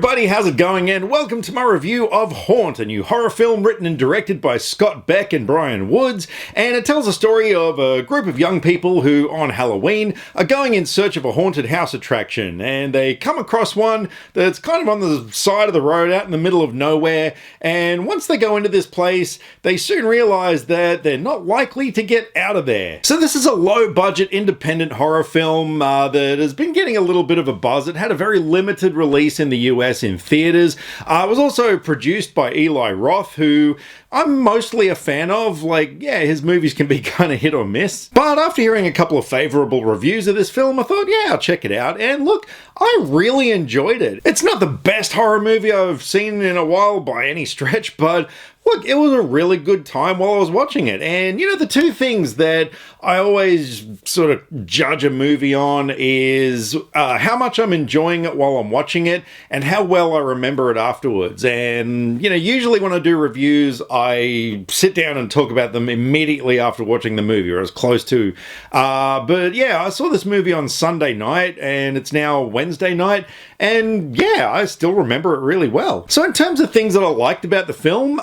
everybody, how's it going? And welcome to my review of Haunt, a new horror film written and directed by Scott Beck and Brian Woods, and it tells the story of a group of young people who, on Halloween, are going in search of a haunted house attraction, and they come across one that's kind of on the side of the road out in the middle of nowhere, and once they go into this place, they soon realize that they're not likely to get out of there. So this is a low-budget independent horror film that has been getting a little bit of a buzz. It had a very limited release in the US in theaters. It was also produced by Eli Roth, who I'm mostly a fan of. Like, yeah, his movies can be kind of hit or miss. But after hearing a couple of favorable reviews of this film, I thought, yeah, I'll check it out. And look, I really enjoyed it. It's not the best horror movie I've seen in a while by any stretch, but look, it was a really good time while I was watching it. And, you know, the two things that I always sort of judge a movie on is how much I'm enjoying it while I'm watching it and how well I remember it afterwards. And, you know, usually when I do reviews, I sit down and talk about them immediately after watching the movie, or as close to. But yeah, I saw this movie on Sunday night and it's now Wednesday night. And yeah, I still remember it really well. So in terms of things that I liked about the film,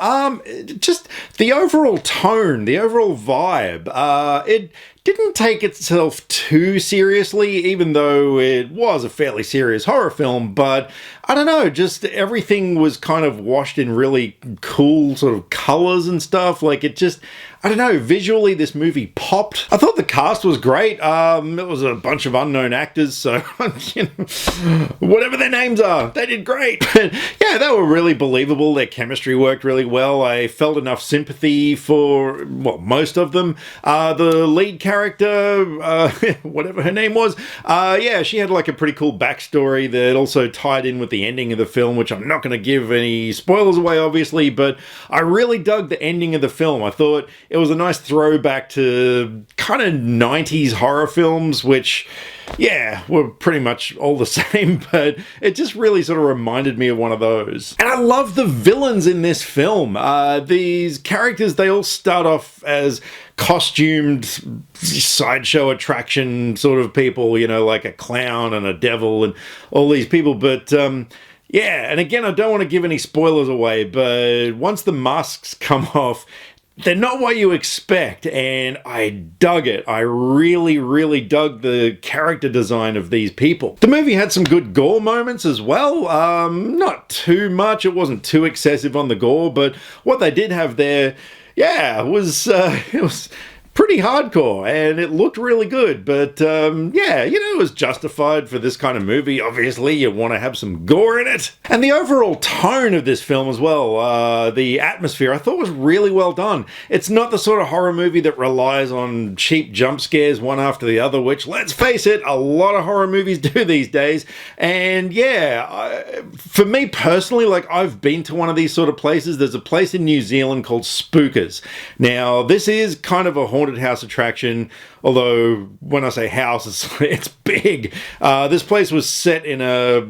just the overall tone, the overall vibe. It didn't take itself too seriously, even though it was a fairly serious horror film, but I don't know, just everything was kind of washed in really cool sort of colors and stuff. Like, it just, I don't know, visually this movie popped. I thought the cast was great. It was a bunch of unknown actors, so you know, whatever their names are, they did great. But yeah, they were really believable. Their chemistry worked really well. I felt enough sympathy for, well, most of them. The lead character, whatever her name was, yeah, she had like a pretty cool backstory that also tied in with the ending of the film, which I'm not going to give any spoilers away, obviously, but I really dug the ending of the film. I thought it was a nice throwback to kind of 90s horror films, which, yeah, were pretty much all the same, but it just really sort of reminded me of one of those. And I love the villains in this film. These characters, they all start off as costumed sideshow attraction sort of people, you know, like a clown and a devil and all these people, but yeah, and again, I don't want to give any spoilers away, but once the masks come off, they're not what you expect, and I dug it. I really, really dug the character design of these people. The movie had some good gore moments as well. Not too much. It wasn't too excessive on the gore, but what they did have there, yeah, it was pretty hardcore, and it looked really good. But yeah, you know, it was justified for this kind of movie. Obviously, you want to have some gore in it. And the overall tone of this film as well, the atmosphere, I thought was really well done. It's not the sort of horror movie that relies on cheap jump scares one after the other, which, let's face it, a lot of horror movies do these days. And yeah, for me personally, like, I've been to one of these sort of places. There's a place in New Zealand called Spookers. Now, this is kind of a haunted house attraction, although when I say house, it's big. This place was set in a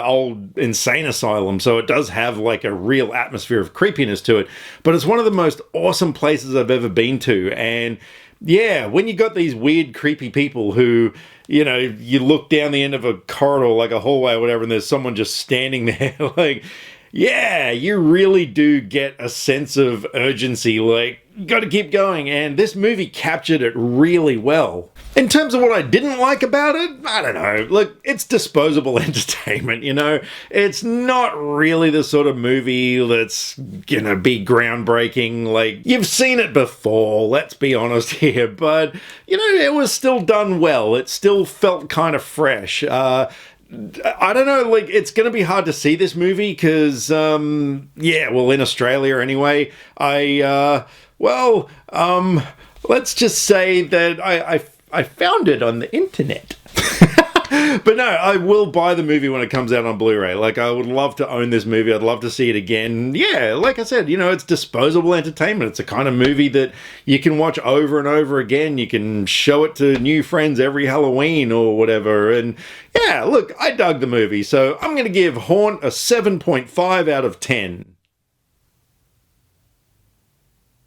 old insane asylum, so it does have like a real atmosphere of creepiness to it, but it's one of the most awesome places I've ever been to. And yeah, when you got these weird creepy people who, you know, you look down the end of a corridor, like a hallway or whatever, and there's someone just standing there, like, yeah, you really do get a sense of urgency, like, you gotta keep going, and this movie captured it really well. In terms of what I didn't like about it, I don't know, look, it's disposable entertainment, you know? It's not really the sort of movie that's gonna be groundbreaking. Like, you've seen it before, let's be honest here, but, you know, it was still done well. It still felt kind of fresh. I don't know, like, it's going to be hard to see this movie because, yeah, well, in Australia anyway, let's just say that I found it on the internet. But no, I will buy the movie when it comes out on Blu-ray. Like, I would love to own this movie. I'd love to see it again. Yeah, like I said, you know, it's disposable entertainment. It's a kind of movie that you can watch over and over again. You can show it to new friends every Halloween or whatever. And yeah, look, I dug the movie. So I'm going to give Haunt a 7.5 out of 10.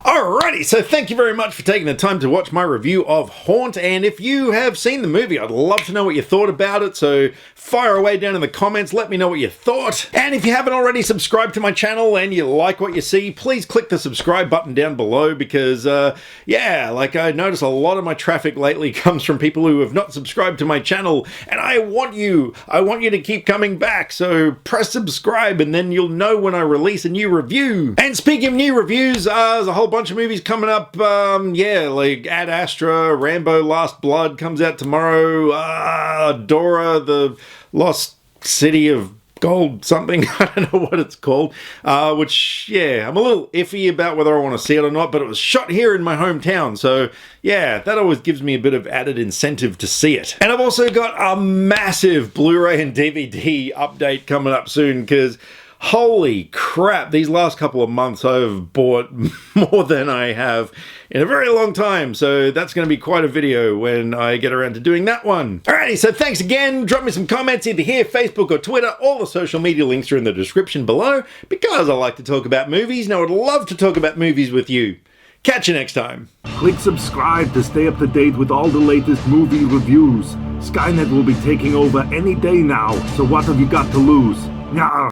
Alrighty, so thank you very much for taking the time to watch my review of Haunt, and if you have seen the movie, I'd love to know what you thought about it, so fire away down in the comments, let me know what you thought. And if you haven't already subscribed to my channel and you like what you see, please click the subscribe button down below because, yeah, like I notice a lot of my traffic lately comes from people who have not subscribed to my channel, and I want you to keep coming back, so press subscribe and then you'll know when I release a new review. And speaking of new reviews, there's a whole bunch of movies coming up, yeah, like Ad Astra, Rambo Last Blood comes out tomorrow, Dora, the Lost City of Gold something, I don't know what it's called, which, yeah, I'm a little iffy about whether I want to see it or not, but it was shot here in my hometown, so yeah, that always gives me a bit of added incentive to see it. And I've also got a massive Blu-ray and DVD update coming up soon, because holy crap, these last couple of months I've bought more than I have in a very long time, so that's going to be quite a video when I get around to doing that one. Alrighty, so thanks again. Drop me some comments either here, Facebook or Twitter. All the social media links are in the description below because I like to talk about movies and I would love to talk about movies with you. Catch you next time. Click subscribe to stay up to date with all the latest movie reviews. Skynet will be taking over any day now, so what have you got to lose? Nyah.